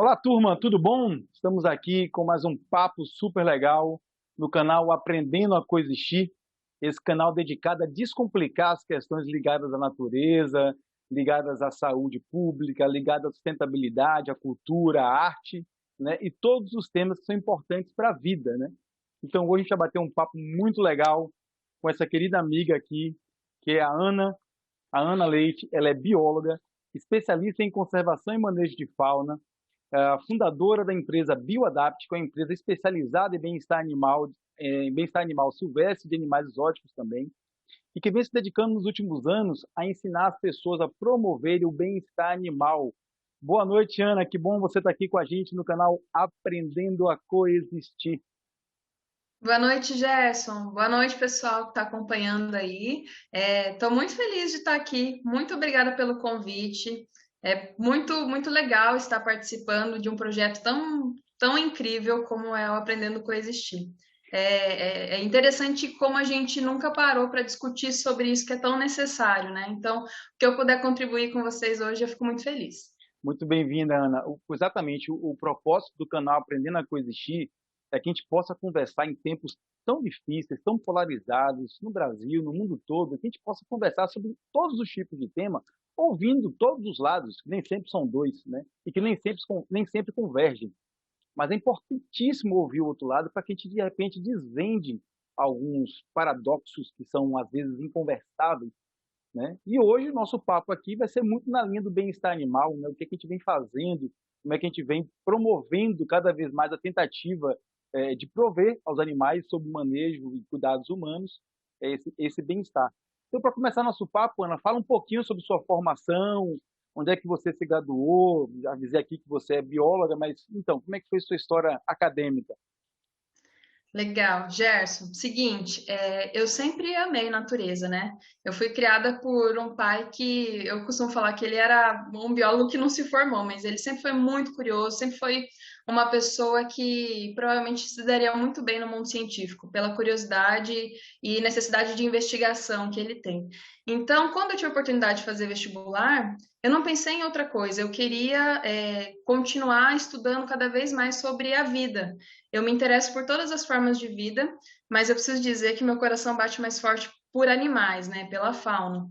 Olá, turma, tudo bom? Estamos aqui com mais um papo super legal no canal Aprendendo a Coexistir, esse canal dedicado a descomplicar as questões ligadas à natureza, ligadas à saúde pública, ligadas à sustentabilidade, à cultura, à arte, né? E todos os temas que são importantes para a vida, né? Então hoje a gente vai bater um papo muito legal com essa querida amiga aqui, que é a Ana Leite. Ela é bióloga, especialista em conservação e manejo de fauna, fundadora da empresa BioAdapt, que é uma empresa especializada em bem-estar animal silvestre e de animais exóticos também, e que vem se dedicando nos últimos anos a ensinar as pessoas a promoverem o bem-estar animal. Boa noite, Ana, que bom você estar aqui com a gente no canal Aprendendo a Coexistir. Boa noite, Gerson. Boa noite, pessoal que está acompanhando aí. Estou muito feliz de estar aqui. Muito obrigada pelo convite. É muito legal estar participando de um projeto tão incrível como é o Aprendendo a Coexistir. É interessante como a gente nunca parou para discutir sobre isso que é tão necessário, né? Então, o que eu puder contribuir com vocês hoje, eu fico muito feliz. Muito bem-vinda, Ana. Exatamente, o propósito do canal Aprendendo a Coexistir é que a gente possa conversar em tempos tão difíceis, tão polarizados, no Brasil, no mundo todo, que a gente possa conversar sobre todos os tipos de tema, ouvindo todos os lados, que nem sempre são dois, né? E que nem sempre convergem. Mas é importantíssimo ouvir o outro lado para que a gente, de repente, desvende alguns paradoxos que são, às vezes, inconversáveis, né? E hoje o nosso papo aqui vai ser muito na linha do bem-estar animal, né? O que a gente vem fazendo, como é que a gente vem promovendo cada vez mais a tentativa de prover aos animais, sob manejo e cuidados humanos, esse bem-estar. Então, para começar nosso papo, Ana, fala um pouquinho sobre sua formação, onde é que você se graduou, já avisei aqui que você é bióloga, mas então, como é que foi sua história acadêmica? Legal, Gerson. Seguinte, eu sempre amei natureza, né? Eu fui criada por um pai que eu costumo falar que ele era um biólogo que não se formou, mas ele sempre foi muito curioso, sempre foi uma pessoa que provavelmente se daria muito bem no mundo científico, pela curiosidade e necessidade de investigação que ele tem. Então, quando eu tive a oportunidade de fazer vestibular, eu não pensei em outra coisa, eu queria, continuar estudando cada vez mais sobre a vida. Eu me interesso por todas as formas de vida, mas eu preciso dizer que meu coração bate mais forte por animais, né, pela fauna.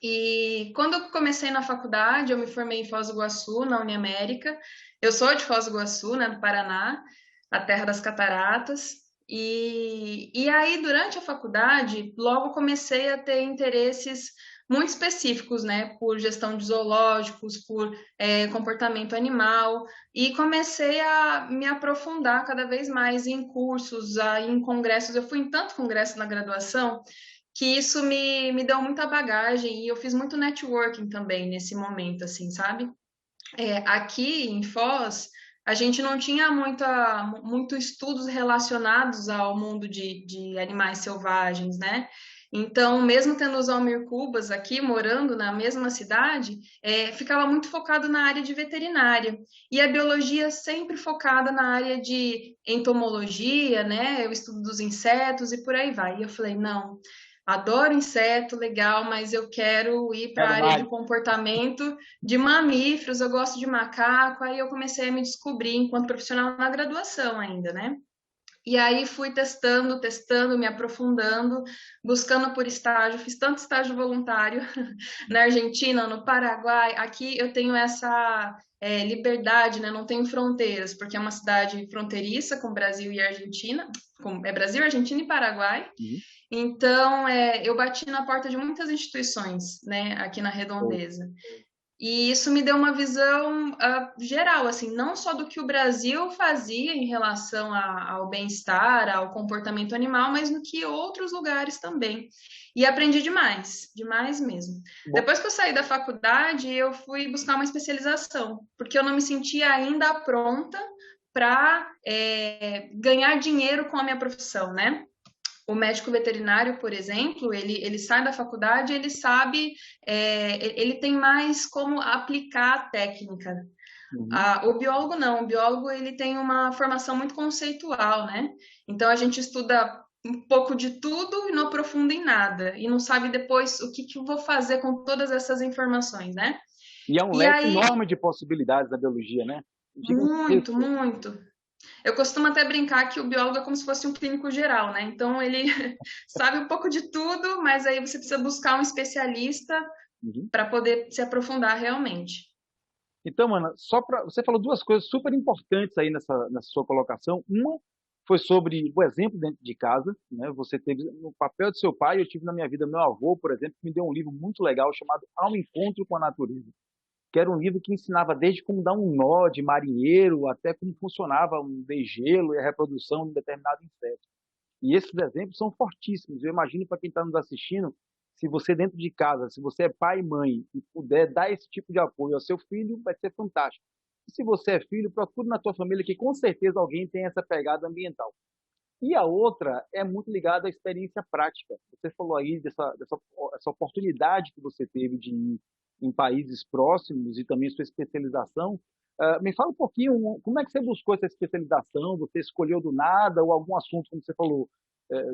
E quando eu comecei na faculdade, eu me formei em Foz do Iguaçu, na Uniamérica. Eu sou de Foz do Iguaçu, né, do Paraná, a terra das cataratas. E aí, durante a faculdade, logo comecei a ter interesses muito específicos, né, por gestão de zoológicos, por comportamento animal, e comecei a me aprofundar cada vez mais em cursos, em congressos. Eu fui em tanto congresso na graduação que isso me deu muita bagagem e eu fiz muito networking também nesse momento, assim, sabe? Aqui em Foz, a gente não tinha muito estudos relacionados ao mundo de animais selvagens, né? Então, mesmo tendo os Almir-Cubas aqui, morando na mesma cidade, ficava muito focado na área de veterinária. E a biologia sempre focada na área de entomologia, né? O estudo dos insetos e por aí vai. E eu falei, não, adoro inseto, legal, mas eu quero ir para a Quero área de mais. comportamento de mamíferos, eu gosto de macaco, aí eu comecei a me descobrir enquanto profissional na graduação ainda, né? E aí fui testando, me aprofundando, buscando por estágio, fiz tanto estágio voluntário na Argentina, no Paraguai. Aqui eu tenho essa liberdade, né? Não tenho fronteiras, porque é uma cidade fronteiriça com Brasil e Argentina, é Brasil, Argentina e Paraguai. Uhum. Então, eu bati na porta de muitas instituições, né, aqui na Redondeza. E isso me deu uma visão geral, assim, não só do que o Brasil fazia em relação ao bem-estar, ao comportamento animal, mas no que outros lugares também. E aprendi demais, demais mesmo. Bom, Depois que eu saí da faculdade, eu fui buscar uma especialização, porque eu não me sentia ainda pronta para ganhar dinheiro com a minha profissão, né? O médico veterinário, por exemplo, ele sai da faculdade, ele sabe, ele tem mais como aplicar a técnica. uhum. O biólogo não, o biólogo ele tem uma formação muito conceitual, né? Então a gente estuda um pouco de tudo e não aprofunda em nada, e não sabe depois o que, que eu vou fazer com todas essas informações, né? E é um E leque aí enorme de possibilidades da biologia, né? Muito, gigantesco. muito. Eu costumo até brincar que o biólogo é como se fosse um clínico geral, né? Então ele sabe um pouco de tudo, mas aí você precisa buscar um especialista Uhum. para poder se aprofundar realmente. Então, Ana, só para você falou duas coisas super importantes aí nessa sua colocação. Uma foi sobre o exemplo dentro de casa, né? Você teve no papel de seu pai, eu tive na minha vida meu avô, por exemplo, que me deu um livro muito legal chamado Ao Encontro com a Natureza, que era um livro que ensinava desde como dar um nó de marinheiro até como funcionava um degelo e a reprodução de um determinado inseto. E esses exemplos são fortíssimos. Eu imagino para quem está nos assistindo, se você dentro de casa, se você é pai e mãe e puder dar esse tipo de apoio ao seu filho, vai ser fantástico. E se você é filho, procure na tua família que com certeza alguém tem essa pegada ambiental. E a outra é muito ligada à experiência prática. Você falou aí essa oportunidade que você teve de ir em países próximos e também sua especialização. Me fala um pouquinho, como é que você buscou essa especialização? Você escolheu do nada ou algum assunto, como você falou,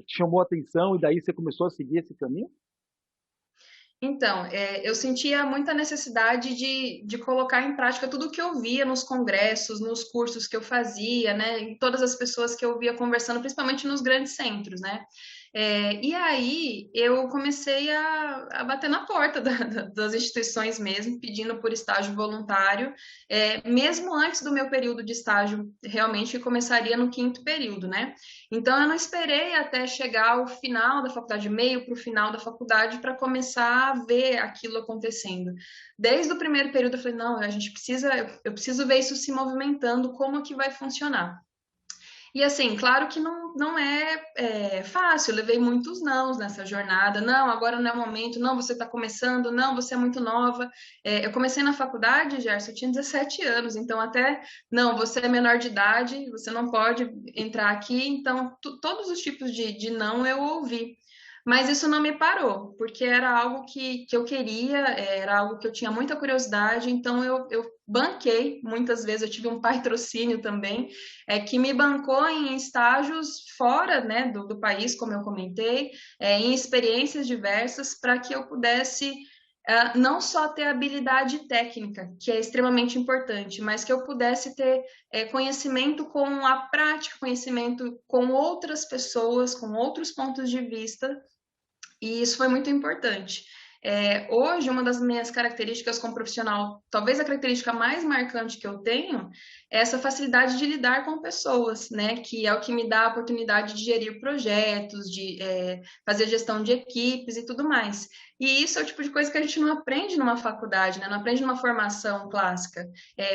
te chamou a atenção e daí você começou a seguir esse caminho? Então, eu sentia muita necessidade de colocar em prática tudo o que eu via nos congressos, nos cursos que eu fazia, né, e todas as pessoas que eu via conversando, principalmente nos grandes centros, né. E aí eu comecei a bater na porta das instituições mesmo, pedindo por estágio voluntário, mesmo antes do meu período de estágio, realmente que começaria no quinto período, né. Então, eu não esperei até chegar ao final da faculdade, meio para o final da faculdade, para começar a ver aquilo acontecendo. Desde o primeiro período, eu falei, não, a gente precisa, eu preciso ver isso se movimentando, como que vai funcionar. E assim, claro que não é fácil, eu levei muitos nãos nessa jornada. Não, agora não é o momento, não, você está começando, não, você é muito nova. Eu comecei na faculdade, Gerson, eu tinha 17 anos, então até, não, você é menor de idade, você não pode entrar aqui. Então, todos os tipos de não eu ouvi. Mas isso não me parou, porque era algo que eu queria, era algo que eu tinha muita curiosidade, então eu banquei, muitas vezes eu tive um patrocínio também, que me bancou em estágios fora, né, do país, como eu comentei, em experiências diversas, para que eu pudesse não só ter habilidade técnica, que é extremamente importante, mas que eu pudesse ter conhecimento com a prática, conhecimento com outras pessoas, com outros pontos de vista, e isso foi muito importante. Hoje, uma das minhas características como profissional, talvez a característica mais marcante que eu tenho, é essa facilidade de lidar com pessoas, né? Que é o que me dá a oportunidade de gerir projetos, de fazer gestão de equipes e tudo mais. E isso é o tipo de coisa que a gente não aprende numa faculdade, né? Não aprende numa formação clássica.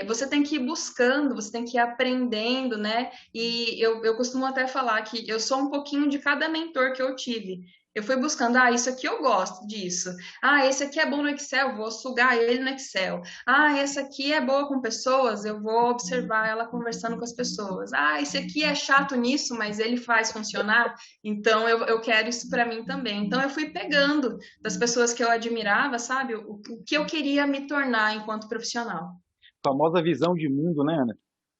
Você tem que ir buscando, você tem que ir aprendendo, né? E eu costumo até falar que eu sou um pouquinho de cada mentor que eu tive. Eu fui buscando, isso aqui eu gosto disso. Esse aqui é bom no Excel, vou sugar ele no Excel. Essa aqui é boa com pessoas, eu vou observar ela conversando com as pessoas. Esse aqui é chato nisso, mas ele faz funcionar, então eu quero isso para mim também. Então eu fui pegando das pessoas que eu admirava, sabe, o que eu queria me tornar enquanto profissional. Famosa visão de mundo, né, Ana?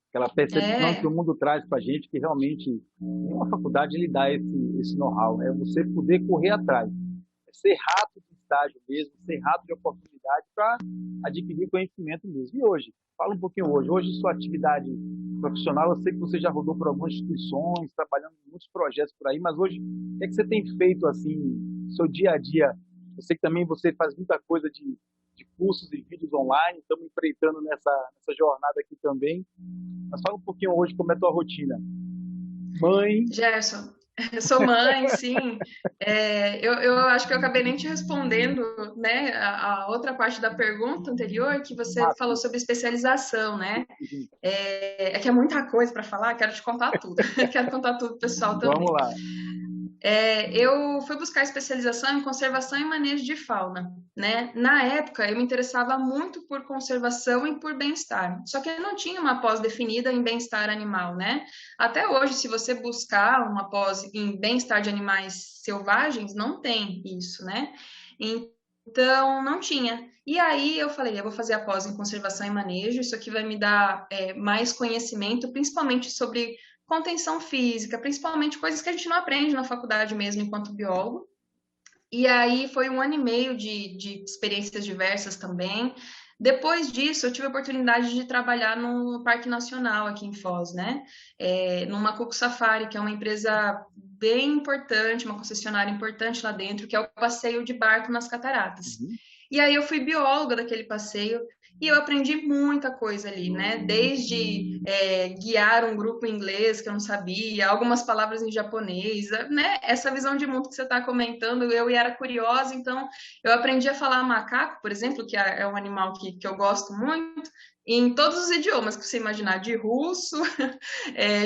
Aquela percepção que É, o mundo traz para a gente, que realmente uma faculdade lhe dá esse know-how, é você poder correr atrás, é ser rato de estágio mesmo, ser rato de oportunidade para adquirir conhecimento mesmo. E hoje, fala um pouquinho hoje, sua atividade profissional, eu sei que você já rodou por algumas instituições, trabalhando em muitos projetos por aí, mas hoje, o que é que você tem feito assim, no seu dia a dia? Eu sei que também você faz muita coisa de cursos e vídeos online, estamos empreitando nessa jornada aqui também. Mas fala um pouquinho hoje como é a tua rotina. Mãe, Gerson, eu sou mãe, sim. Eu acho que eu acabei nem te respondendo, né, a outra parte da pergunta anterior, que você falou rápido. sobre especialização, né? Que é muita coisa para falar, quero te contar tudo. Quero contar tudo pro pessoal Vamos também. lá. Eu fui buscar especialização em conservação e manejo de fauna, né? Na época, eu me interessava muito por conservação e por bem-estar. Só que eu não tinha uma pós definida em bem-estar animal, né? Até hoje, se você buscar uma pós em bem-estar de animais selvagens, não tem isso, né? Então, não tinha. E aí eu falei, eu vou fazer a pós em conservação e manejo, isso aqui vai me dar mais conhecimento, principalmente sobre contenção física, principalmente coisas que a gente não aprende na faculdade mesmo enquanto biólogo. E aí foi um ano e meio de experiências diversas também. Depois disso, eu tive a oportunidade de trabalhar no Parque Nacional aqui em Foz, né? Numa Coco Safari, que é uma empresa bem importante, uma concessionária importante lá dentro, que é o passeio de barco nas cataratas. Uhum. E aí eu fui bióloga daquele passeio e eu aprendi muita coisa ali, né? Desde guiar um grupo em inglês que eu não sabia, algumas palavras em japonês, né? Essa visão de mundo que você está comentando, eu era curiosa, então eu aprendi a falar macaco, por exemplo, que é um animal que eu gosto muito, em todos os idiomas que você imaginar, de russo,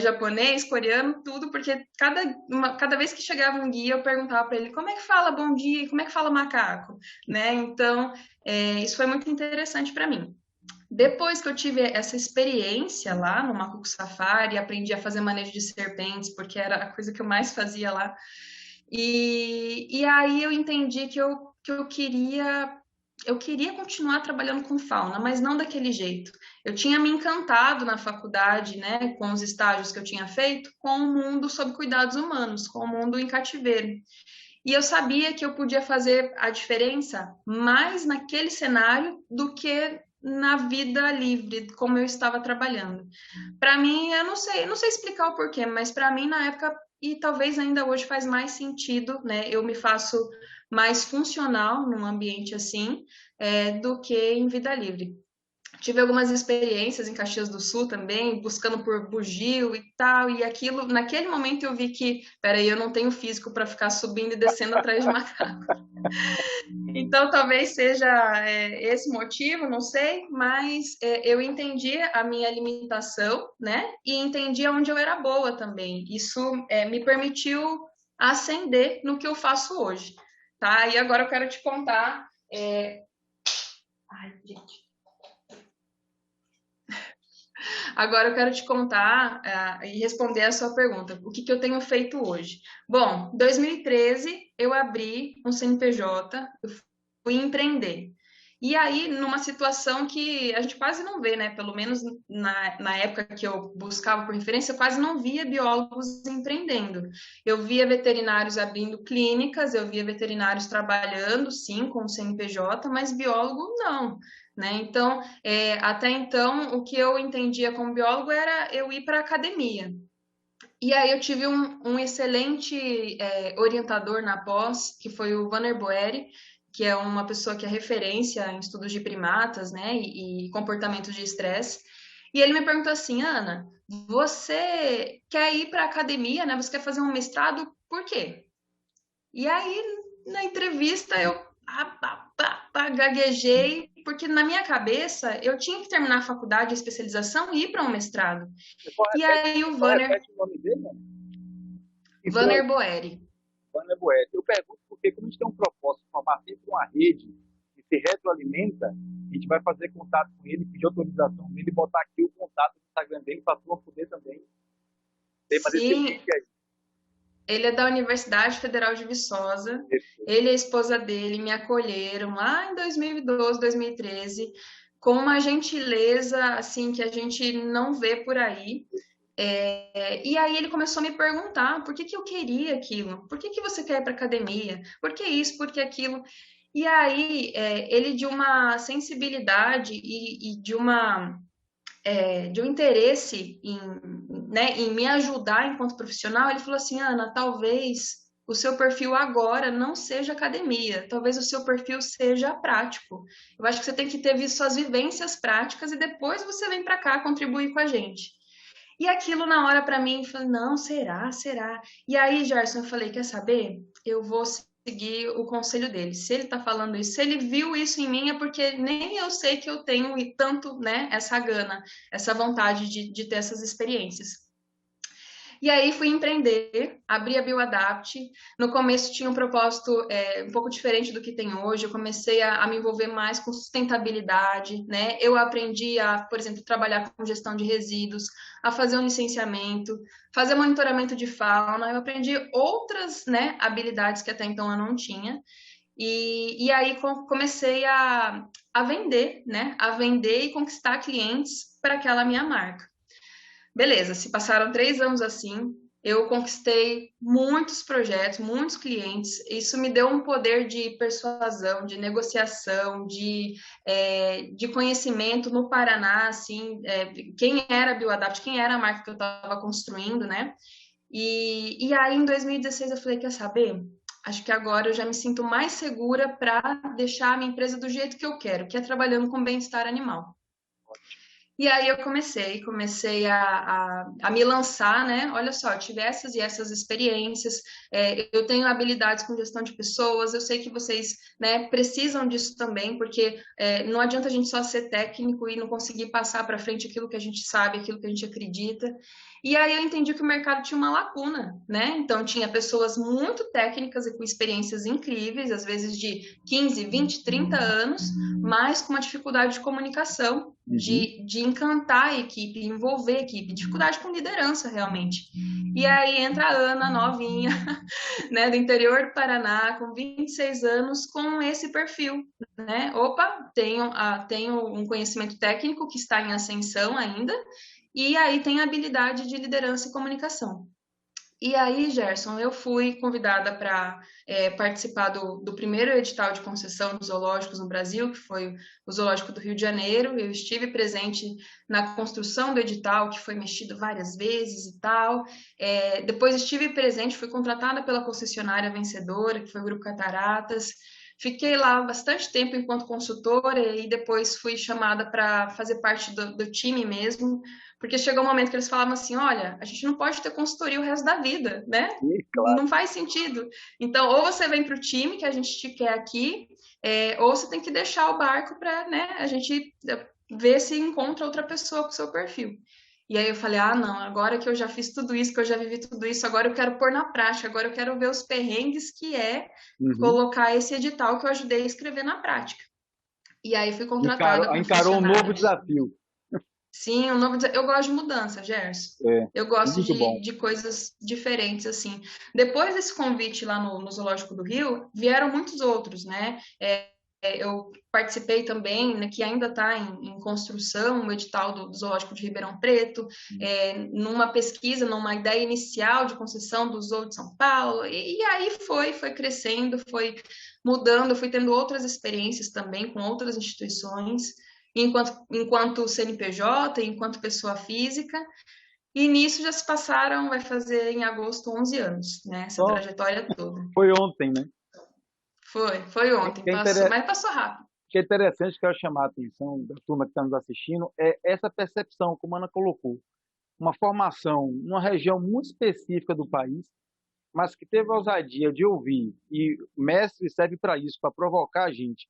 japonês, coreano, tudo, porque cada vez que chegava um guia, eu perguntava para ele como é que fala bom dia, como é que fala macaco, né? Então, isso foi muito interessante para mim. Depois que eu tive essa experiência lá no Macuco Safari, aprendi a fazer manejo de serpentes, porque era a coisa que eu mais fazia lá. E aí eu entendi que eu queria continuar trabalhando com fauna, mas não daquele jeito. Eu tinha me encantado na faculdade, né, com os estágios que eu tinha feito, com o mundo sob cuidados humanos, com o mundo em cativeiro. E eu sabia que eu podia fazer a diferença mais naquele cenário do que na vida livre, como eu estava trabalhando. Para mim, eu não sei explicar o porquê, mas para mim na época e talvez ainda hoje faz mais sentido, né? Eu me faço mais funcional num ambiente assim, do que em vida livre. Tive algumas experiências em Caxias do Sul também, buscando por bugio e tal, e aquilo, naquele momento eu vi que, peraí, eu não tenho físico para ficar subindo e descendo atrás de macaco. Então, talvez seja esse motivo, não sei, mas eu entendi a minha limitação, né? E entendi onde eu era boa também. Isso me permitiu ascender no que eu faço hoje, tá? E agora eu quero te contar. Ai, gente. Agora eu quero te contar e responder a sua pergunta. O que eu tenho feito hoje? Bom, em 2013 eu abri um CNPJ, eu fui empreender. E aí, numa situação que a gente quase não vê, né? Pelo menos na época que eu buscava por referência, eu quase não via biólogos empreendendo. Eu via veterinários abrindo clínicas, eu via veterinários trabalhando, sim, com o CNPJ, mas biólogo não, né? Então, até então, o que eu entendia como biólogo era eu ir para a academia. E aí eu tive um excelente orientador na pós, que foi o Vanner Boeri, que é uma pessoa que é referência em estudos de primatas, né, e comportamento de estresse. E ele me perguntou assim, Ana, você quer ir para a academia, né? Você quer fazer um mestrado? Por quê? E aí, na entrevista, eu gaguejei, porque na minha cabeça eu tinha que terminar a faculdade, a especialização e ir para um mestrado. E aí o Vanner, Repete o nome dele, né? Vanner Boeri. Vanner Boer. Eu pergunto porque, como a gente tem um propósito de formar sempre uma rede que se retroalimenta, a gente vai fazer contato com ele, pedir autorização dele, botar aqui o contato do Instagram dele para a turma poder também fazer esse Sim, link aí. ele é da Universidade Federal de Viçosa. Ele e a esposa dele me acolheram lá em 2012, 2013, com uma gentileza assim que a gente não vê por aí. E aí ele começou a me perguntar por que eu queria aquilo, por que você quer ir para academia, por que isso, por que aquilo. E aí ele de uma sensibilidade e de um interesse em, né, em me ajudar enquanto profissional, ele falou assim, Ana, talvez o seu perfil agora não seja academia, talvez o seu perfil seja prático. Eu acho que você tem que ter visto suas vivências práticas e depois você vem para cá contribuir com a gente. E aquilo na hora para mim, eu falei, não, será, será? E aí, Gerson, eu falei, quer saber? Eu vou seguir o conselho dele. Se ele está falando isso, se ele viu isso em mim, é porque nem eu sei que eu tenho tanto, né, essa gana, essa vontade de ter essas experiências. E aí fui empreender, abri a BioAdapt. No começo tinha um propósito um pouco diferente do que tem hoje. Eu comecei a me envolver mais com sustentabilidade, né? Eu aprendi a, por exemplo, trabalhar com gestão de resíduos, a fazer um licenciamento, fazer monitoramento de fauna. Eu aprendi outras, né, habilidades que até então eu não tinha. E aí comecei a vender, né? A vender e conquistar clientes para aquela minha marca. Beleza, se passaram 3 anos assim, eu conquistei muitos projetos, muitos clientes. Isso me deu um poder de persuasão, de negociação, de conhecimento no Paraná, assim, quem era a BioAdapt, quem era a marca que eu estava construindo, né? E aí, em 2016, eu falei, quer saber? Acho que agora eu já me sinto mais segura para deixar a minha empresa do jeito que eu quero, que é trabalhando com bem-estar animal. E aí eu comecei a me lançar, né? Olha só, eu tive essas e essas experiências, eu tenho habilidades com gestão de pessoas, eu sei que vocês, né, precisam disso também, porque não adianta a gente só ser técnico e não conseguir passar para frente aquilo que a gente sabe, aquilo que a gente acredita. E aí eu entendi que o mercado tinha uma lacuna, né? Então tinha pessoas muito técnicas e com experiências incríveis, às vezes de 15, 20, 30 anos, mas com uma dificuldade de comunicação, Uhum. de encantar a equipe, envolver a equipe, dificuldade com liderança realmente. E aí entra a Ana, novinha, né, do interior do Paraná, com 26 anos, com esse perfil, né? Opa, tenho um conhecimento técnico que está em ascensão ainda, e aí tem habilidade de liderança e comunicação. E aí, Gerson, eu fui convidada para participar do primeiro edital de concessão dos zoológicos no Brasil, que foi o Zoológico do Rio de Janeiro. Eu estive presente na construção do edital, que foi mexido várias vezes e tal. Depois estive presente, fui contratada pela concessionária vencedora, que foi o Grupo Cataratas. Fiquei lá bastante tempo enquanto consultora e depois fui chamada para fazer parte do time mesmo, porque chegou um momento que eles falavam assim, olha, a gente não pode ter consultoria o resto da vida, né? E, claro. Não faz sentido. Então, ou você vem para o time que a gente te quer aqui, ou você tem que deixar o barco para, né, a gente ver se encontra outra pessoa com o seu perfil. E aí eu falei, ah, não, agora que eu já fiz tudo isso, que eu já vivi tudo isso, agora eu quero pôr na prática, agora eu quero ver os perrengues que é Uhum. colocar esse edital que eu ajudei a escrever na prática. E aí fui contratada como Encarou um funcionária. novo desafio. Sim, eu gosto de mudança, Gerson. É, Eu gosto muito bom. de coisas diferentes, assim. Depois desse convite lá no Zoológico do Rio, vieram muitos outros, né? Eu participei também, né, que ainda está em construção, o edital do Zoológico de Ribeirão Preto, numa pesquisa, numa ideia inicial de concessão do Zoo de São Paulo, e aí foi crescendo, foi mudando, fui tendo outras experiências também com outras instituições, enquanto CNPJ, enquanto pessoa física, e nisso já se passaram, vai fazer em agosto 11 anos, né? Essa Então, trajetória toda. foi ontem, né? Foi ontem, Que é, passou, inter... mas passou rápido. que é interessante, que eu chamar a atenção da turma que está nos assistindo, é essa percepção, como a Ana colocou. Uma formação numa região muito específica do país, mas que teve a ousadia de ouvir, e mestre serve para isso, para provocar a gente.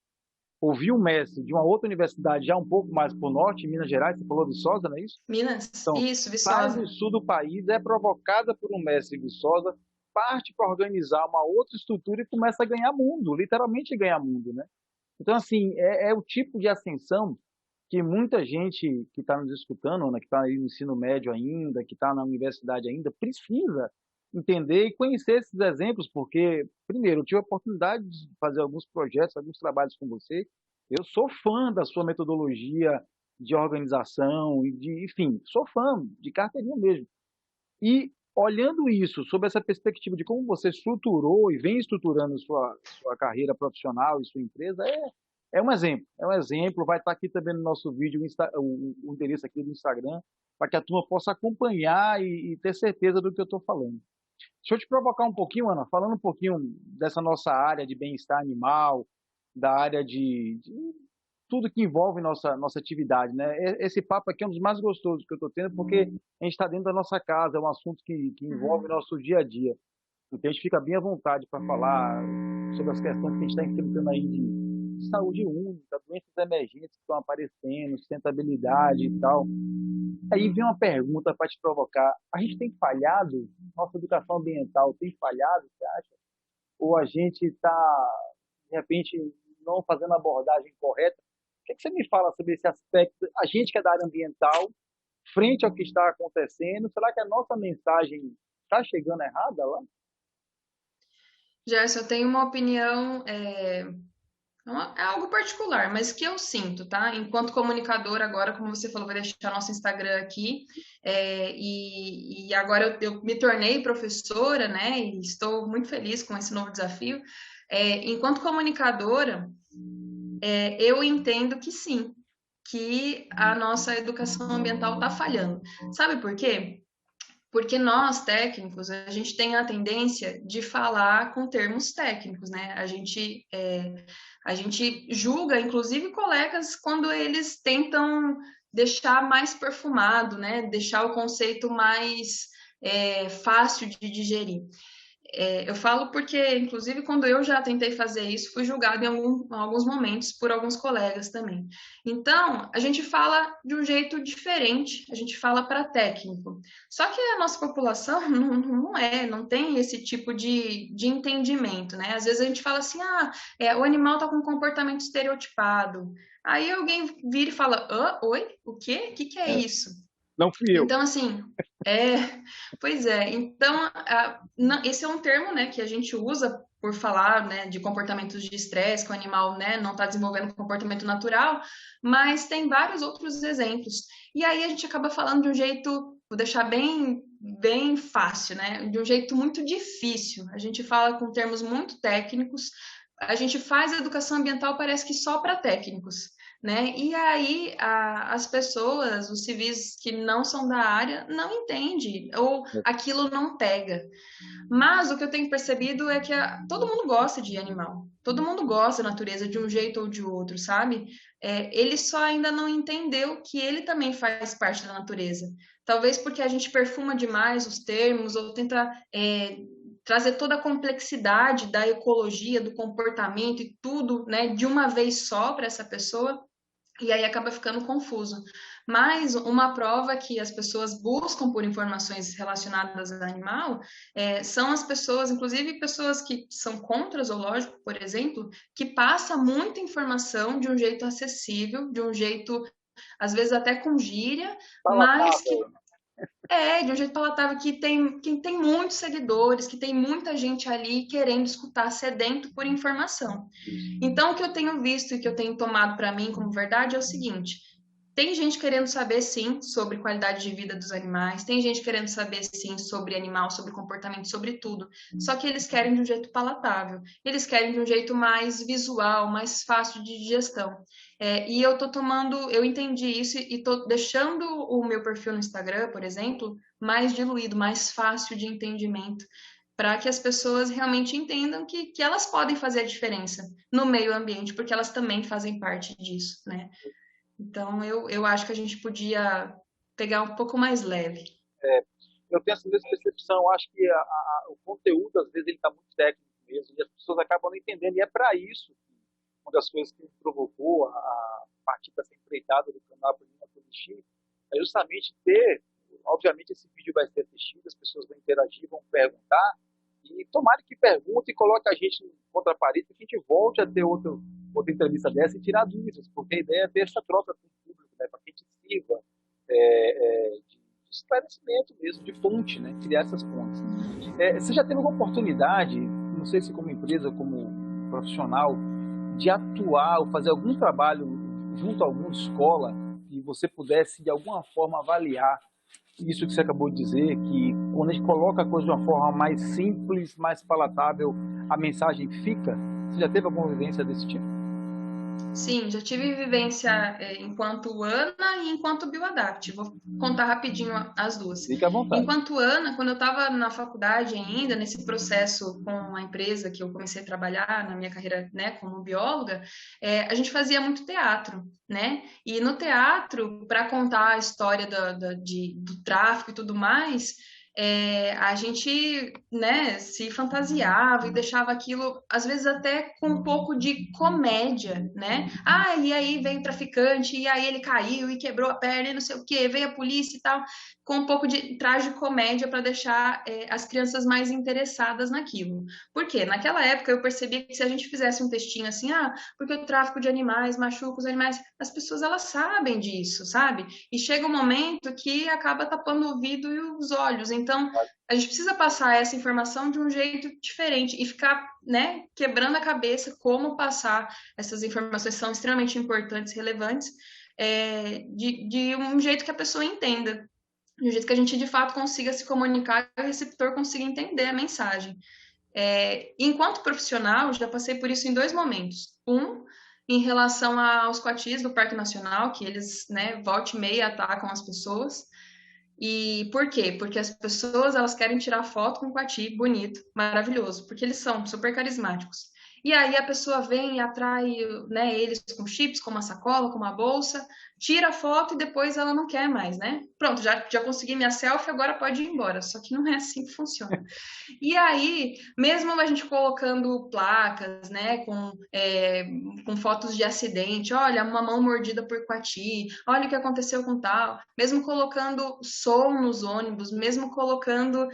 Ouvir um mestre de uma outra universidade já um pouco mais para o norte, em Minas Gerais, você falou Viçosa, não é isso? Minas, Então, isso, sai do Viçosa. sul do país, é provocada por um mestre em Viçosa, parte para organizar uma outra estrutura e começa a ganhar mundo, literalmente ganhar mundo, né? Então, assim, é o tipo de ascensão que muita gente que está nos escutando, né, que está aí no ensino médio ainda, que está na universidade ainda, precisa entender e conhecer esses exemplos, porque, primeiro, eu tive a oportunidade de fazer alguns projetos, alguns trabalhos com você. Eu sou fã da sua metodologia de organização e de, enfim, sou fã de carteirinha mesmo. E olhando isso, sob essa perspectiva de como você estruturou e vem estruturando sua carreira profissional e sua empresa, é um exemplo. É um exemplo. Vai estar aqui também no nosso vídeo o endereço aqui do Instagram, para que a turma possa acompanhar e ter certeza do que eu estou falando. Deixa eu te provocar um pouquinho, Ana, falando um pouquinho dessa nossa área de bem-estar animal, da área de tudo que envolve nossa atividade, né? Esse papo aqui é um dos mais gostosos que eu estou tendo, porque a gente está dentro da nossa casa, é um assunto que envolve Uhum. nosso dia a dia. Então a gente fica bem à vontade para falar sobre as questões que a gente está enfrentando aí de saúde única, doenças emergentes que estão aparecendo, sustentabilidade e tal. Aí vem uma pergunta para te provocar. A gente tem falhado? Nossa educação ambiental tem falhado, você acha? Ou a gente está, de repente, não fazendo a abordagem correta? O que você me fala sobre esse aspecto? A gente que é da área ambiental, frente ao que está acontecendo, será que a nossa mensagem está chegando errada lá? Gerson, eu tenho uma opinião, É algo particular, mas que eu sinto, tá? Enquanto comunicadora, agora, como você falou, vai deixar nosso Instagram aqui, e agora eu me tornei professora, né? E estou muito feliz com esse novo desafio. Enquanto comunicadora, eu entendo que sim, que a nossa educação ambiental está falhando. Sabe por quê? Porque nós, técnicos, a gente tem a tendência de falar com termos técnicos, né? A gente julga, inclusive, colegas quando eles tentam deixar mais perfumado, né? Deixar o conceito mais fácil de digerir. Eu falo porque, inclusive, quando eu já tentei fazer isso, fui julgada em alguns momentos por alguns colegas também. Então, a gente fala de um jeito diferente, a gente fala para técnico. Só que a nossa população não tem esse tipo de entendimento, né? Às vezes a gente fala assim, o animal está com um comportamento estereotipado. Aí alguém vira e fala, oi? O quê? O que é isso? Não fui eu. Então, assim, pois é. Então, esse é um termo, né, que a gente usa por falar, né, de comportamentos de estresse, que o animal, né, não está desenvolvendo comportamento natural, mas tem vários outros exemplos. E aí a gente acaba falando de um jeito, vou deixar bem fácil, né, de um jeito muito difícil. A gente fala com termos muito técnicos, a gente faz a educação ambiental parece que só para técnicos. Né? E aí as pessoas, os civis que não são da área, não entendem, ou aquilo não pega. Mas o que eu tenho percebido é que todo mundo gosta de animal, todo mundo gosta da natureza de um jeito ou de outro, sabe? Ele só ainda não entendeu que ele também faz parte da natureza. Talvez porque a gente perfuma demais os termos, ou tenta trazer toda a complexidade da ecologia, do comportamento e tudo, né, de uma vez só para essa pessoa. E aí acaba ficando confuso. Mas uma prova que as pessoas buscam por informações relacionadas ao animal são as pessoas, inclusive pessoas que são contra o zoológico, por exemplo, que passa muita informação de um jeito acessível, de um jeito, às vezes até com gíria, mas que de um jeito palatável, que tem muitos seguidores, que tem muita gente ali querendo escutar, sedento por informação. Então, o que eu tenho visto e que eu tenho tomado para mim como verdade é o seguinte: tem gente querendo saber, sim, sobre qualidade de vida dos animais, tem gente querendo saber, sim, sobre animal, sobre comportamento, sobre tudo. Só que eles querem de um jeito palatável, eles querem de um jeito mais visual, mais fácil de digestão. E eu entendi isso e estou deixando o meu perfil no Instagram, por exemplo, mais diluído, mais fácil de entendimento, para que as pessoas realmente entendam que elas podem fazer a diferença no meio ambiente, porque elas também fazem parte disso, né? Então, eu acho que a gente podia pegar um pouco mais leve. Eu tenho essa mesma percepção. Acho que o conteúdo, às vezes, ele está muito técnico mesmo, e as pessoas acabam não entendendo. E é para isso que uma das coisas que me provocou a partir dessa empreitada do canal Aprendendo a Coexistir é justamente ter, obviamente, esse vídeo vai ser assistido, as pessoas vão interagir, vão perguntar, e tomara que pergunte e coloque a gente contra a parede, que a gente volte a ter outra entrevista dessa e tirar dúvidas, porque a ideia é ter essa troca com o público, né, para que a gente sirva de esclarecimento mesmo, de ponte, né, criar essas pontes. Você já teve alguma oportunidade, não sei se como empresa, como profissional, de atuar ou fazer algum trabalho junto a alguma escola e você pudesse, de alguma forma, avaliar isso que você acabou de dizer, que quando a gente coloca a coisa de uma forma mais simples, mais palatável, a mensagem fica? Você já teve alguma vivência desse tipo? Sim, já tive vivência enquanto Ana e enquanto Bioadapt. Vou contar rapidinho as duas. Fique à vontade. Enquanto Ana, quando eu estava na faculdade ainda, nesse processo com a empresa que eu comecei a trabalhar na minha carreira, né, como bióloga, a gente fazia muito teatro, né? E no teatro, para contar a história do tráfico e tudo mais, a gente, né, se fantasiava e deixava aquilo, às vezes até com um pouco de comédia, né? E aí veio o traficante, e aí ele caiu e quebrou a perna e não sei o quê, veio a polícia e tal, com um pouco de tragicomédia para deixar as crianças mais interessadas naquilo. Por quê? Naquela época eu percebi que se a gente fizesse um textinho assim, porque o tráfico de animais machuca os animais, as pessoas elas sabem disso, sabe? E chega um momento que acaba tapando o ouvido e os olhos. Então, a gente precisa passar essa informação de um jeito diferente e ficar, né, quebrando a cabeça como passar essas informações que são extremamente importantes, relevantes, de um jeito que a pessoa entenda, de um jeito que a gente de fato consiga se comunicar e o receptor consiga entender a mensagem. Enquanto profissional, já passei por isso em dois momentos. Um, em relação aos coatis do Parque Nacional, que eles, né, volta e meia atacam as pessoas. E por quê? Porque as pessoas, elas querem tirar foto com o coati bonito, maravilhoso, porque eles são super carismáticos. E aí a pessoa vem e atrai, né, eles com chips, com uma sacola, com uma bolsa, tira a foto e depois ela não quer mais, né? Pronto, já consegui minha selfie, agora pode ir embora. Só que não é assim que funciona. E aí, mesmo a gente colocando placas, né, com fotos de acidente, olha, uma mão mordida por coati, olha o que aconteceu com tal, mesmo colocando som nos ônibus, mesmo colocando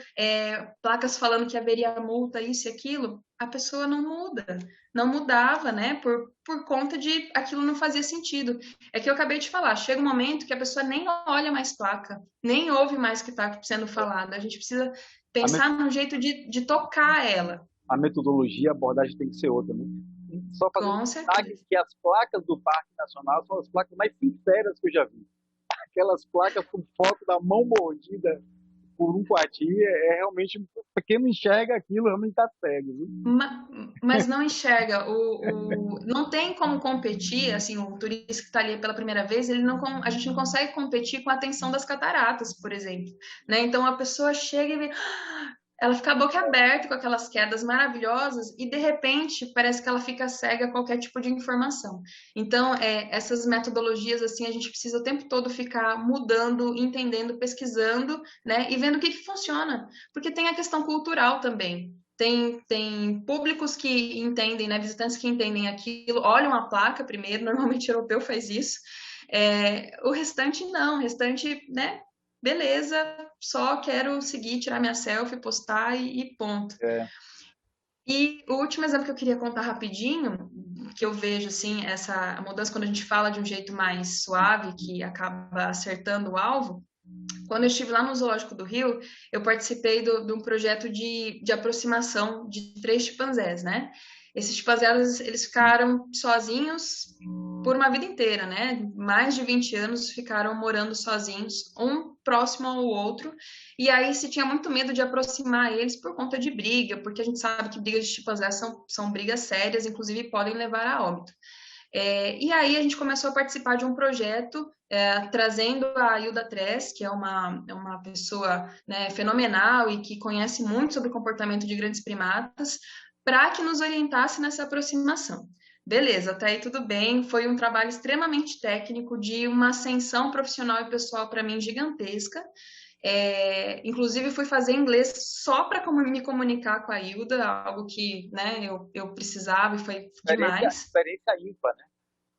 placas falando que haveria multa, isso e aquilo, a pessoa não muda, não mudava, né, por conta de aquilo não fazia sentido. É que eu acabei de falar, chega um momento que a pessoa nem olha mais placa, nem ouve mais o que está sendo falado, a gente precisa pensar num jeito de tocar ela. A metodologia, a abordagem tem que ser outra, né? Só fazendo Com destaque certeza. que as placas do Parque Nacional são as placas mais sinceras que eu já vi. Aquelas placas com foto da mão mordida por um coati, realmente, para quem não enxerga aquilo, realmente está cego, viu? Mas não enxerga, não tem como competir, assim, o turista que está ali pela primeira vez, a gente não consegue competir com a atenção das cataratas, por exemplo, né? Então a pessoa chega e vê, ela fica a boca aberta com aquelas quedas maravilhosas e de repente parece que ela fica cega a qualquer tipo de informação. Então, essas metodologias assim a gente precisa o tempo todo ficar mudando, entendendo, pesquisando, né, e vendo o que funciona, porque tem a questão cultural também. Tem públicos que entendem, né, visitantes que entendem aquilo, olham a placa primeiro, normalmente o europeu faz isso. O restante não, o restante, né, beleza, só quero seguir, tirar minha selfie, postar e ponto. É. E o último exemplo que eu queria contar rapidinho, que eu vejo assim, essa mudança quando a gente fala de um jeito mais suave, que acaba acertando o alvo. Quando eu estive lá no Zoológico do Rio, eu participei de um projeto de aproximação de 3 chimpanzés, né? Esses chimpanzés, eles ficaram sozinhos por uma vida inteira, né? Mais de 20 anos ficaram morando sozinhos, um próximo ao outro, e aí se tinha muito medo de aproximar eles por conta de briga, porque a gente sabe que brigas de chimpanzés são brigas sérias, inclusive podem levar a óbito. E aí a gente começou a participar de um projeto trazendo a Hilda Tress, que é uma pessoa, né, fenomenal e que conhece muito sobre o comportamento de grandes primatas, para que nos orientasse nessa aproximação. Beleza, até aí tudo bem. Foi um trabalho extremamente técnico, de uma ascensão profissional e pessoal para mim gigantesca. Inclusive fui fazer inglês só para me comunicar com a Hilda, algo que, né, eu precisava e foi demais. Experiência ímpar, né?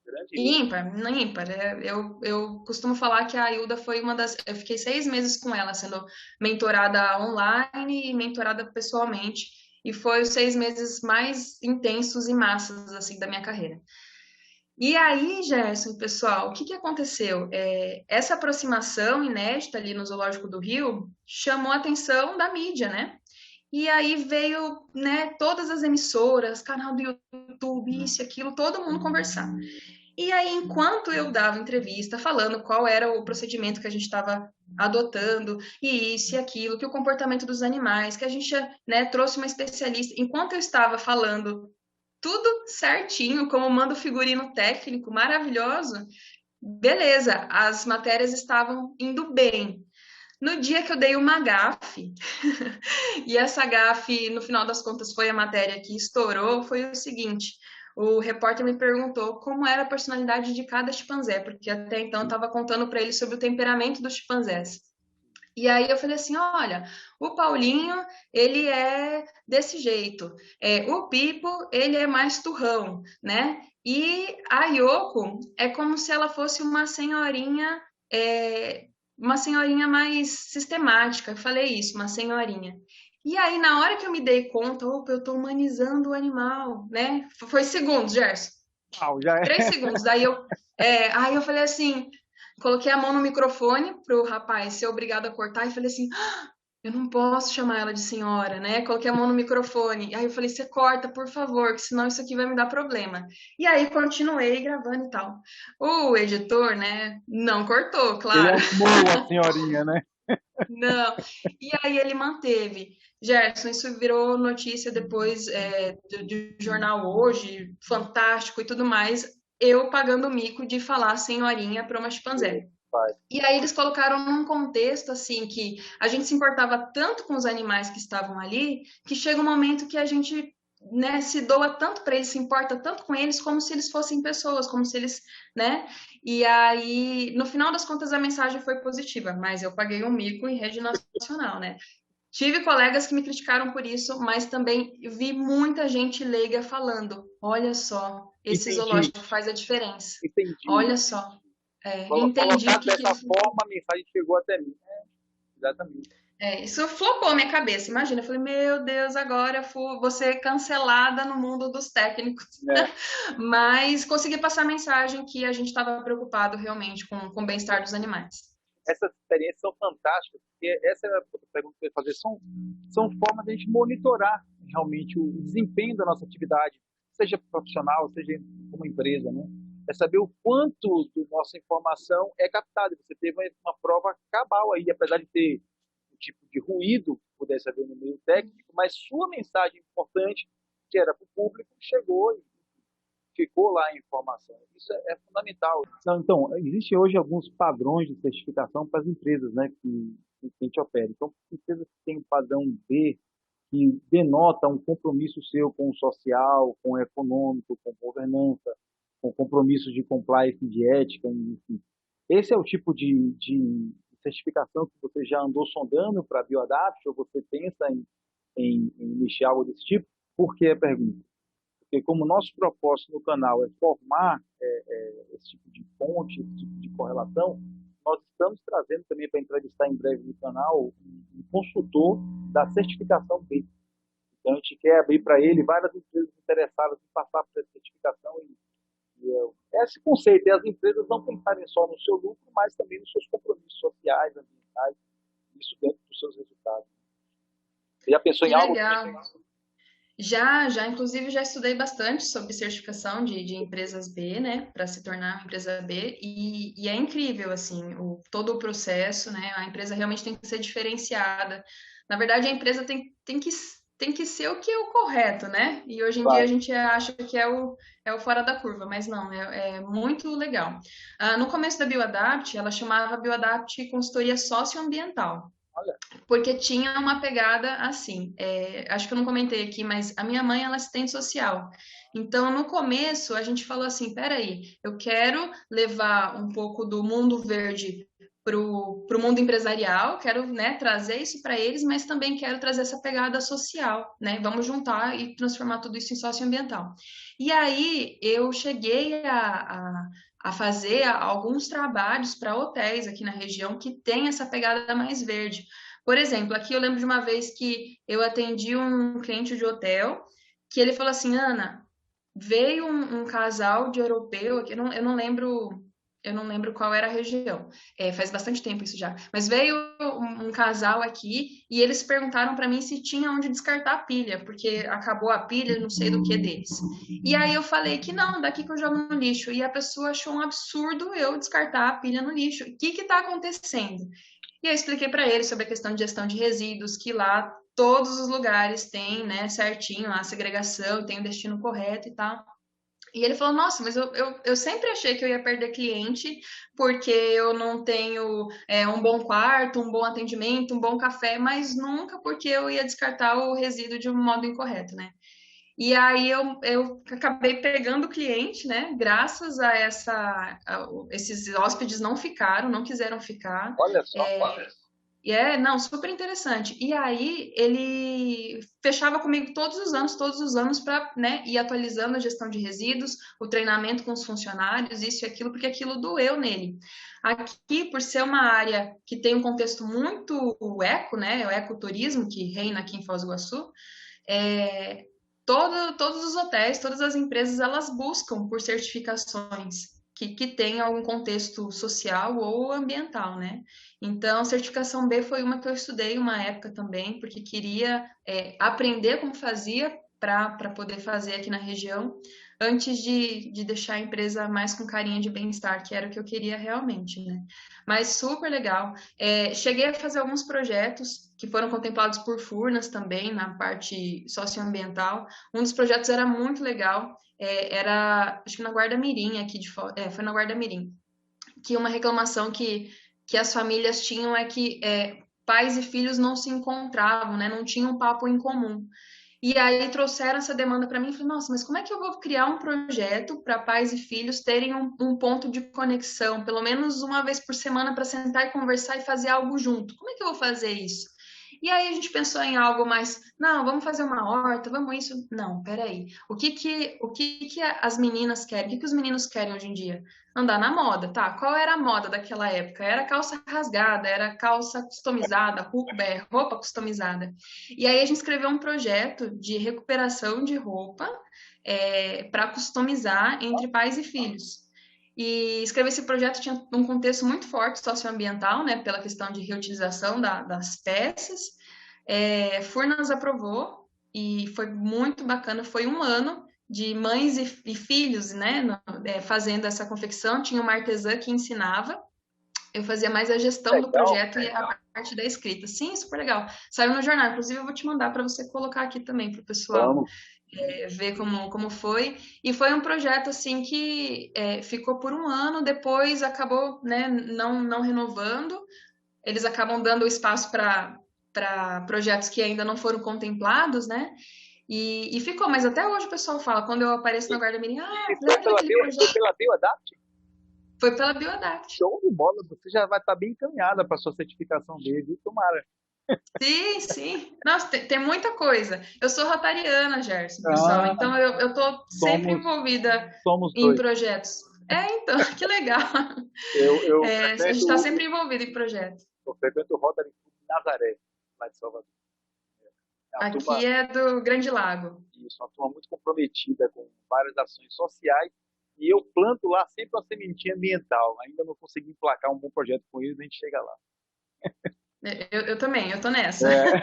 Grande Ímpar, não ímpar. Eu costumo falar que a Hilda foi uma das. Eu fiquei 6 meses com ela, sendo mentorada online e mentorada pessoalmente, e foi os 6 meses mais intensos e massas assim da minha carreira. E aí, Gerson, pessoal, o que aconteceu? Essa aproximação inédita ali no Zoológico do Rio chamou a atenção da mídia, né? E aí veio, né, todas as emissoras, canal do YouTube, isso e aquilo, todo mundo conversar. E aí, enquanto eu dava entrevista, falando qual era o procedimento que a gente estava adotando, e isso e aquilo, que o comportamento dos animais, que a gente, né, trouxe uma especialista, enquanto eu estava falando tudo certinho, como manda o figurino técnico maravilhoso, beleza, as matérias estavam indo bem. No dia que eu dei uma gafe, e essa gafe, no final das contas, foi a matéria que estourou, foi o seguinte: o repórter me perguntou como era a personalidade de cada chimpanzé, porque até então eu estava contando para ele sobre o temperamento dos chimpanzés. E aí eu falei assim, olha, o Paulinho, ele é desse jeito, o Pipo, ele é mais turrão, né? E a Yoko é como se ela fosse uma senhorinha mais sistemática. Eu falei isso, uma senhorinha. E aí, na hora que eu me dei conta, opa, eu tô humanizando o animal, né? Foi segundos, Gerson. já 3 segundos. Aí eu falei assim, coloquei a mão no microfone pro rapaz ser obrigado a cortar e falei assim, eu não posso chamar ela de senhora, né? Coloquei a mão no microfone. Aí eu falei, você corta, por favor, que senão isso aqui vai me dar problema. E aí continuei gravando e tal. O editor, né, não cortou, Ele claro. amou a senhorinha, né? Não. E aí ele manteve. Gerson, isso virou notícia depois de jornal hoje, fantástico e tudo mais. Eu pagando o mico de falar senhorinha para uma chimpanzé. Pai. E aí eles colocaram num contexto assim que a gente se importava tanto com os animais que estavam ali, que chega um momento que a gente, né, se doa tanto para eles, se importa tanto com eles como se eles fossem pessoas, como se eles, né? E aí, no final das contas, a mensagem foi positiva, mas eu paguei um mico em rede nacional, né? Tive colegas que me criticaram por isso, mas também vi muita gente leiga falando: olha só, esse Entendi, zoológico faz a diferença. entendi. Olha só, entendi o Colocado que que dessa forma, a mensagem chegou até mim. Exatamente. isso flopou minha cabeça. Imagina, eu falei, meu Deus, agora eu vou ser cancelada no mundo dos técnicos. É, Mas consegui passar a mensagem que a gente estava preocupado realmente com o bem-estar dos animais. essas experiências são fantásticas, porque essa é a outra pergunta que eu ia fazer. São formas de a gente monitorar realmente o desempenho da nossa atividade, seja profissional, seja como empresa, né? É saber o quanto da nossa informação é captada. Você teve uma prova cabal aí, apesar de ter um tipo de ruído que pudesse haver no meio técnico, mas sua mensagem importante, que era para o público, chegou e ficou lá a informação. Isso é fundamental. Não, então, existem hoje alguns padrões de certificação para as empresas, né, que a gente opera. Então, empresas que têm um padrão B, que denota um compromisso seu com o social, com o econômico, com governança, com compromissos de compliance, de ética, enfim. Esse é o tipo de certificação que você já andou sondando para a BioAdapt, ou você pensa em iniciar algo desse tipo? Por que a pergunta? Porque como o nosso propósito no canal é formar esse tipo de fonte, esse tipo de correlação, nós estamos trazendo também para entrevistar em breve no canal um consultor da certificação B. Então a gente quer abrir para ele várias empresas interessadas em passar por essa certificação esse conceito é as empresas não pensarem só no seu lucro, mas também nos seus compromissos sociais, ambientais, isso dentro dos seus resultados. Você já pensou em Que algo? legal. Inclusive, já estudei bastante sobre certificação de empresas B, né, para se tornar uma empresa B, e é incrível, assim, todo o processo, né, a empresa realmente tem que ser diferenciada. Na verdade, a empresa tem que ser o que é o correto, né, e hoje em dia a Claro. gente acha que é o fora da curva, mas não, é muito legal. No começo da BioAdapt, ela chamava BioAdapt Consultoria Socioambiental, Olha, porque tinha uma pegada assim. Acho que eu não comentei aqui, mas a minha mãe ela é assistente social. Então, no começo, a gente falou assim: peraí, eu quero levar um pouco do mundo verde para o mundo empresarial, quero, né, trazer isso para eles, mas também quero trazer essa pegada social, né? Vamos juntar e transformar tudo isso em socioambiental. E aí eu cheguei a fazer alguns trabalhos para hotéis aqui na região que tem essa pegada mais verde. Por exemplo, aqui eu lembro de uma vez que eu atendi um cliente de hotel que ele falou assim, Ana, veio um casal de europeu, eu não lembro qual era a região. Faz bastante tempo isso já. Mas veio um casal aqui e eles perguntaram para mim se tinha onde descartar a pilha, porque acabou a pilha, não sei do que deles. E aí eu falei que não, daqui que eu jogo no lixo. E a pessoa achou um absurdo eu descartar a pilha no lixo. O que está acontecendo? E eu expliquei para ele sobre a questão de gestão de resíduos, que lá todos os lugares têm, né, certinho a segregação, tem o destino correto e tal. E ele falou, nossa, mas eu sempre achei que eu ia perder cliente porque eu não tenho um bom quarto, um bom atendimento, um bom café, mas nunca porque eu ia descartar o resíduo de um modo incorreto, né? E aí eu acabei pegando o cliente, né? Graças a esses hóspedes não ficaram, não quiseram ficar. olha só. Não, super interessante. E aí ele fechava comigo todos os anos, para, né, ir atualizando a gestão de resíduos, o treinamento com os funcionários, isso e aquilo, porque aquilo doeu nele. Aqui, por ser uma área que tem um contexto muito eco, né, o ecoturismo que reina aqui em Foz do Iguaçu, todos os hotéis, todas as empresas, elas buscam por certificações. que tem algum contexto social ou ambiental, né? Então, certificação B foi uma que eu estudei uma época também, porque queria aprender como fazia para poder fazer aqui na região, antes de deixar a empresa mais com carinha de bem-estar, que era o que eu queria realmente, né? Mas super legal. Cheguei a fazer alguns projetos que foram contemplados por Furnas também, na parte socioambiental. Um dos projetos era muito legal, era, acho que na Guarda Mirim, aqui de fora, foi na Guarda Mirim, que uma reclamação que as famílias tinham é que pais e filhos não se encontravam, né? Não tinham um papo em comum. E aí trouxeram essa demanda para mim e falei, nossa, mas como é que eu vou criar um projeto para pais e filhos terem um ponto de conexão, pelo menos uma vez por semana para sentar e conversar e fazer algo junto? Como é que eu vou fazer isso? E aí a gente pensou em algo mais, não, vamos fazer uma horta, vamos isso. Não, peraí. O que que as meninas querem? O que os meninos querem hoje em dia? Andar na moda, tá? Qual era a moda daquela época? Era calça rasgada, era calça customizada, roupa customizada. E aí a gente escreveu um projeto de recuperação de roupa para customizar entre pais e filhos. E escrever esse projeto tinha um contexto muito forte socioambiental, né, pela questão de reutilização das peças. Furnas aprovou e foi muito bacana. Foi um ano de mães e filhos, né, fazendo essa confecção. Tinha uma artesã que ensinava. Eu fazia mais a gestão do Legal. projeto e a parte da escrita. Sim, super legal. Saiu no jornal. Inclusive, eu vou te mandar para você colocar aqui também para o pessoal Vamos. ver como foi. E foi um projeto assim que ficou por um ano, depois acabou, né, não renovando. Eles acabam dando espaço para projetos que ainda não foram contemplados, né? E ficou, mas até hoje o pessoal fala, quando eu apareço na Guarda Mirim, E foi lembra daquele foi projeto? pela Bioadapt? Foi pela Bioadact. Show de bola, você já vai estar bem encaminhada para a sua certificação dele, viu? Tomara. Sim, sim. Nossa, tem muita coisa. Eu sou rotariana, Gerson, pessoal. Ah, Então eu tô sempre somos, envolvida somos em dois. projetos. Então, que legal. Eu A gente está sempre envolvido em projetos. eu frequento o Rotary Club de Nazaré, lá de Salvador. É uma turma, Aqui é do Grande Lago. isso, uma turma muito comprometida com várias ações sociais. E eu planto lá sempre uma sementinha ambiental. Ainda não consegui emplacar um bom projeto com eles, a gente chega lá. Eu também, eu tô nessa. É.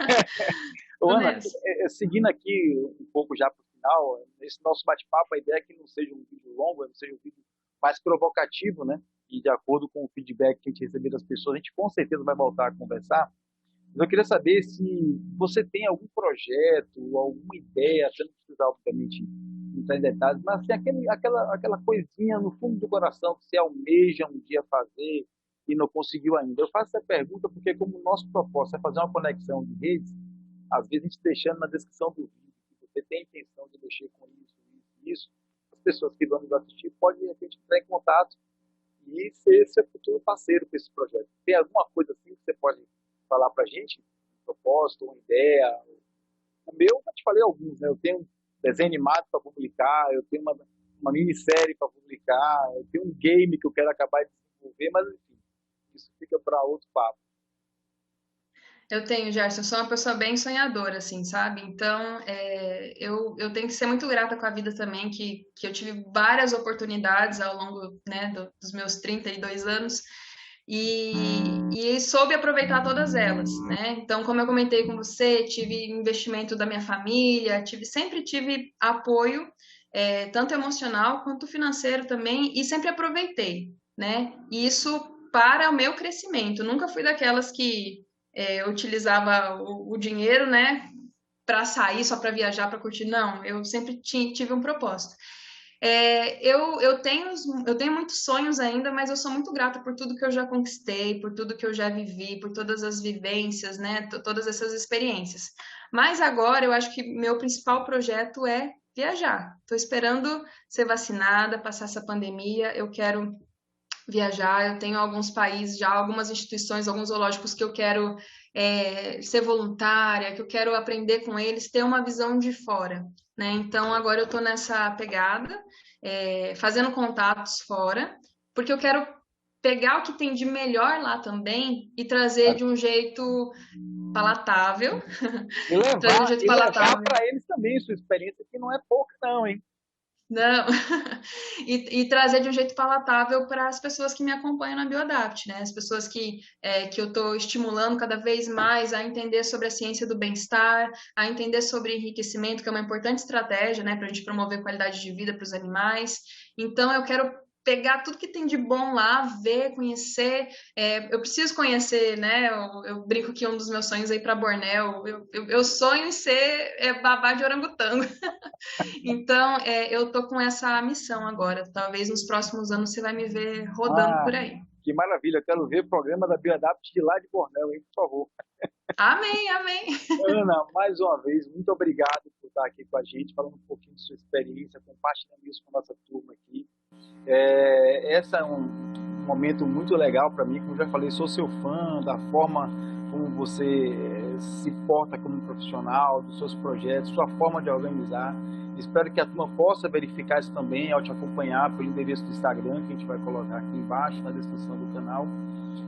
Ô, Tô Ana, nessa. seguindo aqui um pouco já para o final, nesse nosso bate-papo, a ideia é que não seja um vídeo longo, não seja um vídeo mais provocativo, né? E de acordo com o feedback que a gente receber das pessoas, a gente com certeza vai voltar a conversar. Mas eu queria saber se você tem algum projeto, alguma ideia, você não precisa, obviamente, entrar em detalhes, mas assim, aquela coisinha no fundo do coração que você almeja um dia fazer e não conseguiu ainda. Eu faço essa pergunta porque, como o nosso propósito é fazer uma conexão de redes, às vezes a gente deixando na descrição do vídeo que você tem intenção de mexer com isso, as pessoas que vão nos assistir podem, de repente, entrar em contato e ser seu futuro parceiro com esse projeto. Tem alguma coisa assim que você pode falar para a gente? Um propósito, uma ideia? O meu, eu te falei alguns, né? Eu tenho um desenho animado para publicar, eu tenho uma minissérie para publicar, eu tenho um game que eu quero acabar de desenvolver, mas enfim, isso fica para outro papo. Eu tenho, Gerson, eu sou uma pessoa bem sonhadora, assim, sabe? Então, eu tenho que ser muito grata com a vida também, que eu tive várias oportunidades ao longo, né, dos meus 32 anos e soube aproveitar todas elas, né? Então, como eu comentei com você, tive investimento da minha família, sempre tive apoio, tanto emocional quanto financeiro também, e sempre aproveitei, né? E isso para o meu crescimento. Nunca fui daquelas que eu utilizava o dinheiro, né, para sair, só para viajar, para curtir. Não, eu sempre tive um propósito. Eu tenho muitos sonhos ainda, mas eu sou muito grata por tudo que eu já conquistei, por tudo que eu já vivi, por todas as vivências, né, todas essas experiências. Mas agora eu acho que meu principal projeto é viajar. Estou esperando ser vacinada, passar essa pandemia. Eu quero viajar. Eu tenho alguns países já, algumas instituições, alguns zoológicos que eu quero ser voluntária, que eu quero aprender com eles, ter uma visão de fora, né? Então agora eu estou nessa pegada, fazendo contatos fora, porque eu quero pegar o que tem de melhor lá também e trazer de um jeito palatável, E trazer de um levar, jeito e levar palatável. para eles também sua experiência, que não é pouca, não, hein? Não, e trazer de um jeito palatável para as pessoas que me acompanham na Bioadapt, né? As pessoas que eu estou estimulando cada vez mais a entender sobre a ciência do bem-estar, a entender sobre enriquecimento, que é uma importante estratégia, né, para a gente promover qualidade de vida para os animais. Então, eu quero pegar tudo que tem de bom lá, ver, conhecer. Eu preciso conhecer, né? Eu brinco que um dos meus sonhos é ir para Bornéu. Eu sonho em ser babá de orangotango. Então, eu tô com essa missão agora. Talvez nos próximos anos você vai me ver rodando Ah, por aí. que maravilha, eu quero ver o programa da Bioadapt de lá de Bornéu, hein, por favor. Amém, amém. Ana, mais uma vez, muito obrigado por estar aqui com a gente, falando um pouquinho de sua experiência, compartilhando isso com a nossa turma aqui. Esse é um momento muito legal para mim, como eu já falei, sou seu fã da forma como você se porta como profissional, dos seus projetos, sua forma de organizar. Espero que a turma possa verificar isso também ao te acompanhar pelo endereço do Instagram, que a gente vai colocar aqui embaixo na descrição do canal.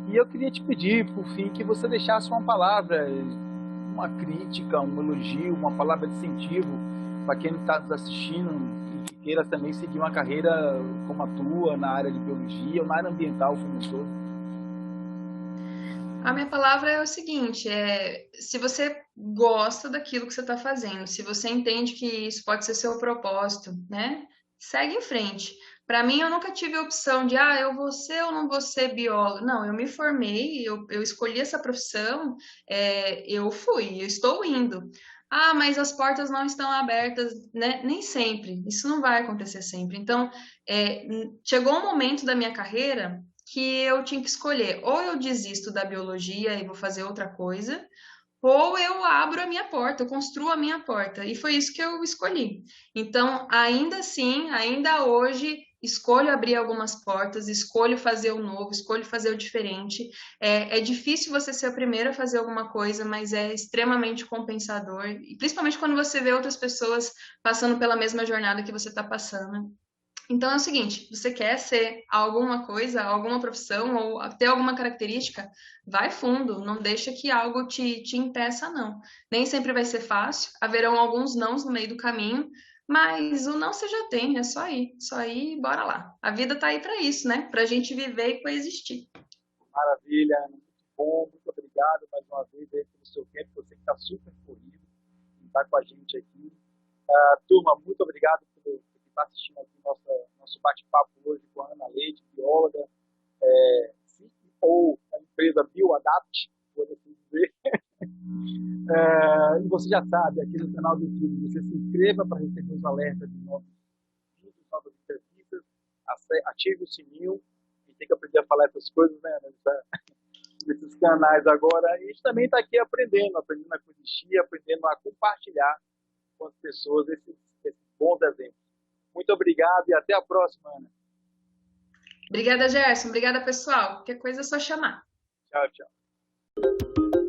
E eu queria te pedir, por fim, que você deixasse uma palavra, uma crítica, um elogio, uma palavra de incentivo para quem está nos assistindo e que queira também seguir uma carreira como a tua, na área de biologia ou na área ambiental como um todo. A minha palavra é o seguinte: se você gosta daquilo que você está fazendo, se você entende que isso pode ser seu propósito, né? Segue em frente. Para mim, eu nunca tive a opção de, eu vou ser ou não vou ser biólogo. Não, eu me formei, eu escolhi essa profissão, eu fui, eu estou indo. Ah, mas as portas não estão abertas, né? Nem sempre. Isso não vai acontecer sempre. Então, chegou um momento da minha carreira que eu tinha que escolher, ou eu desisto da biologia e vou fazer outra coisa, ou eu abro a minha porta, eu construo a minha porta. E foi isso que eu escolhi. Então, ainda assim, ainda hoje, escolho abrir algumas portas, escolho fazer o novo, escolho fazer o diferente. É difícil você ser a primeira a fazer alguma coisa, mas é extremamente compensador, e principalmente quando você vê outras pessoas passando pela mesma jornada que você está passando. Então é o seguinte, você quer ser alguma coisa, alguma profissão ou ter alguma característica, vai fundo, não deixa que algo te impeça, não. Nem sempre vai ser fácil, haverão alguns nãos no meio do caminho, mas o não você já tem, é só ir e bora lá. A vida tá aí para isso, né? Pra gente viver e coexistir. Maravilha, muito bom, muito obrigado mais uma vez aí pelo seu tempo, você que está super corrido, está com a gente aqui. Turma, muito obrigado por estar assistindo aqui nosso bate-papo hoje com a Ana Leite, bióloga, CEO da empresa Bioadapt, por assim dizer. E você já sabe, aqui no canal do YouTube, você se inscreva para receber os alertas de novos vídeos, novas entrevistas, ative o sininho, a gente tem que aprender a falar essas coisas, né, nesses canais agora. A gente também está aqui aprendendo a coexistir, aprendendo a compartilhar com as pessoas esses bons exemplos. Muito obrigado e até a próxima, Ana. Obrigada, Gerson. Obrigada, pessoal. Qualquer coisa é só chamar. Tchau, tchau.